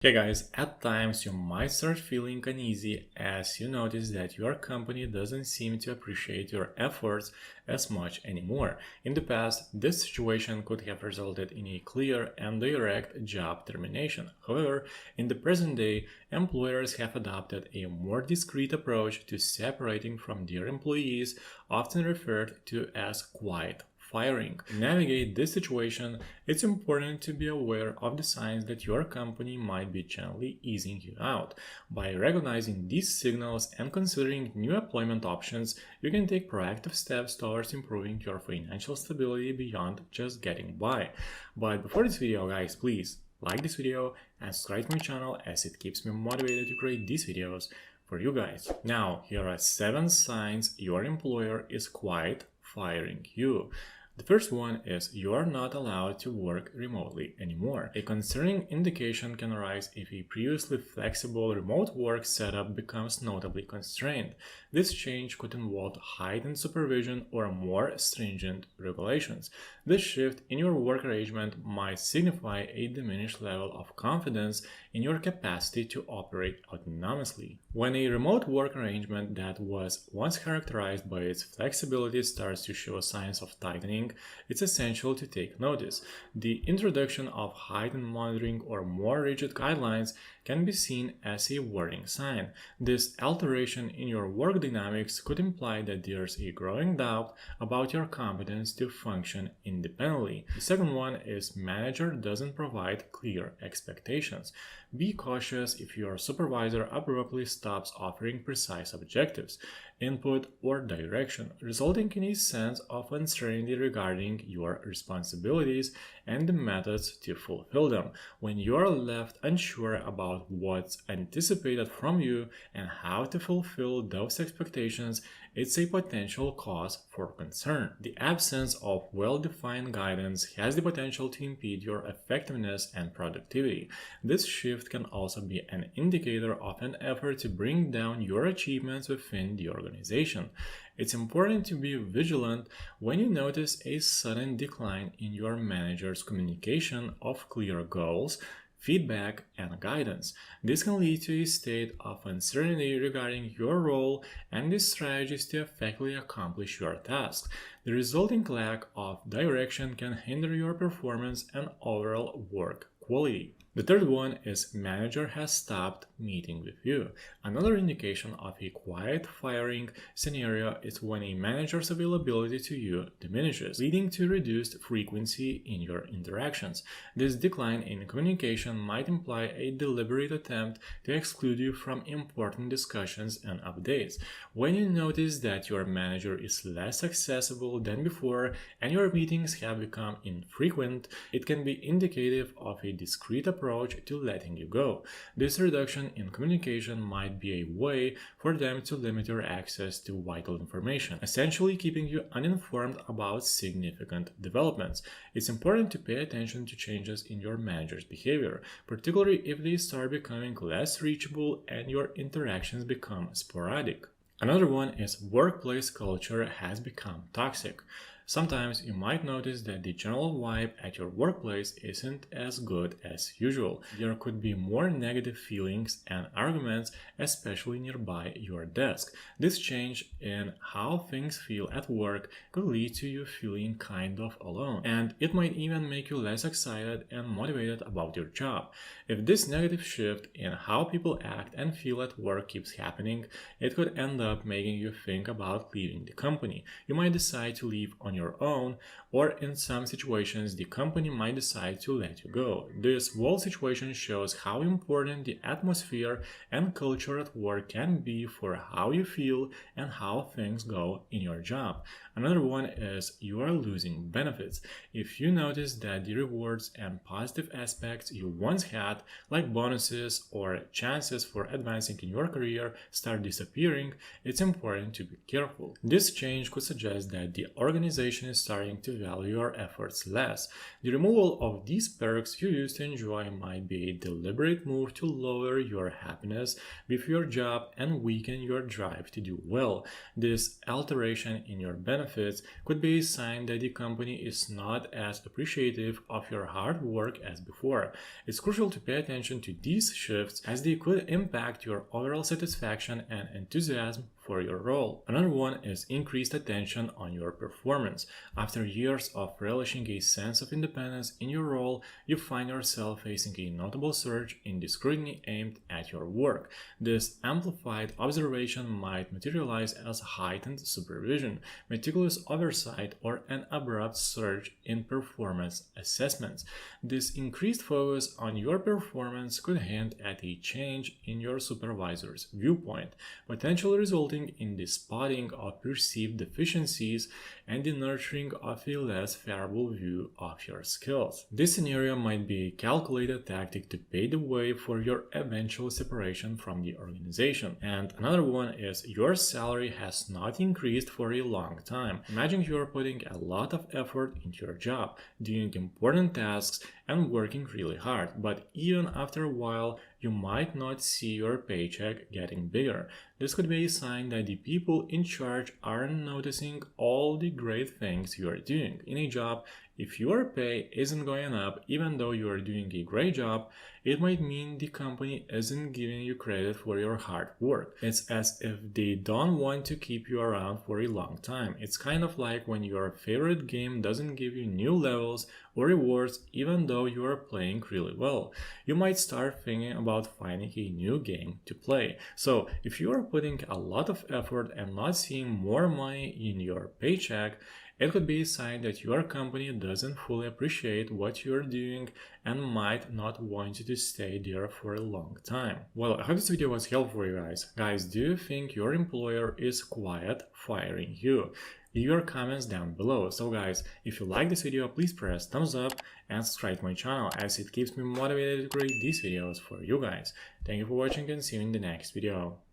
Hey guys, at times you might start feeling uneasy as you notice that your company doesn't seem to appreciate your efforts as much anymore. In the past, this situation could have resulted in a clear and direct job termination. However, in the present day, employers have adopted a more discreet approach to separating from their employees, often referred to as quiet firing. To navigate this situation, it's important to be aware of the signs that your company might be gently easing you out. By recognizing these signals and considering new employment options, you can take proactive steps towards improving your financial stability beyond just getting by. But before this video, guys, please like this video and subscribe to my channel as it keeps me motivated to create these videos for you guys. Now, here are 7 signs your employer is quiet firing you. The first one is you are not allowed to work remotely anymore. A concerning indication can arise if a previously flexible remote work setup becomes notably constrained. This change could involve heightened supervision or more stringent regulations. This shift in your work arrangement might signify a diminished level of confidence in your capacity to operate autonomously. When a remote work arrangement that was once characterized by its flexibility starts to show signs of tightening, it's essential to take notice. The introduction of heightened monitoring or more rigid guidelines can be seen as a warning sign. This alteration in your work dynamics could imply that there's a growing doubt about your competence to function independently. The second one is manager doesn't provide clear expectations. Be cautious if your supervisor abruptly stops offering precise objectives, input, or direction, resulting in a sense of uncertainty regarding your responsibilities and the methods to fulfill them. When you are left unsure about what's anticipated from you and how to fulfill those expectations, it's a potential cause for concern. The absence of well-defined guidance has the potential to impede your effectiveness and productivity. This shift can also be an indicator of an effort to bring down your achievements within the organization. It's important to be vigilant when you notice a sudden decline in your manager's communication of clear goals, feedback, and guidance. This can lead to a state of uncertainty regarding your role and the strategies to effectively accomplish your tasks. The resulting lack of direction can hinder your performance and overall work quality. The third one is manager has stopped meeting with you. Another indication of a quiet firing scenario is when a manager's availability to you diminishes, leading to reduced frequency in your interactions. This decline in communication might imply a deliberate attempt to exclude you from important discussions and updates. When you notice that your manager is less accessible than before and your meetings have become infrequent, it can be indicative of a discreet approach to letting you go. This reduction in communication might be a way for them to limit your access to vital information, essentially keeping you uninformed about significant developments. It's important to pay attention to changes in your manager's behavior, particularly if they start becoming less reachable and your interactions become sporadic. Another one is workplace culture has become toxic. Sometimes you might notice that the general vibe at your workplace isn't as good as usual. There could be more negative feelings and arguments, especially nearby your desk. This change in how things feel at work could lead to you feeling kind of alone, and it might even make you less excited and motivated about your job. If this negative shift in how people act and feel at work keeps happening, it could end up making you think about leaving the company. You might decide to leave on your own, or in some situations, the company might decide to let you go. This whole situation shows how important the atmosphere and culture at work can be for how you feel and how things go in your job. Another one is you are losing benefits. If you notice that the rewards and positive aspects you once had, like bonuses or chances for advancing in your career, start disappearing, it's important to be careful. This change could suggest that the organization organization is starting to value your efforts less. The removal of these perks you used to enjoy might be a deliberate move to lower your happiness with your job and weaken your drive to do well. This alteration in your benefits could be a sign that the company is not as appreciative of your hard work as before. It's crucial to pay attention to these shifts as they could impact your overall satisfaction and enthusiasm for your role. Another one is increased attention on your performance. After years of relishing a sense of independence in your role, you find yourself facing a notable surge in the scrutiny aimed at your work. This amplified observation might materialize as heightened supervision, meticulous oversight, or an abrupt surge in performance assessments. This increased focus on your performance could hint at a change in your supervisor's viewpoint, potentially resulting in the spotting of perceived deficiencies and the nurturing of a less favorable view of your skills. This scenario might be a calculated tactic to pave the way for your eventual separation from the organization. And another one is your salary has not increased for a long time. Imagine you are putting a lot of effort into your job, doing important tasks and working really hard, but even after a while, you might not see your paycheck getting bigger. This could be a sign that the people in charge aren't noticing all the great things you are doing. In a job, if your pay isn't going up even though you are doing a great job, it might mean the company isn't giving you credit for your hard work. It's as if they don't want to keep you around for a long time. It's kind of like when your favorite game doesn't give you new levels or rewards even though you are playing really well. You might start thinking about finding a new game to play. So if you are putting a lot of effort and not seeing more money in your paycheck, it could be a sign that your company doesn't fully appreciate what you're doing and might not want you to stay there for a long time. Well, I hope this video was helpful for you guys. Guys, do you think your employer is quiet firing you? Leave your comments down below. So guys, if you like this video, please press thumbs up and subscribe to my channel as it keeps me motivated to create these videos for you guys. Thank you for watching and see you in the next video.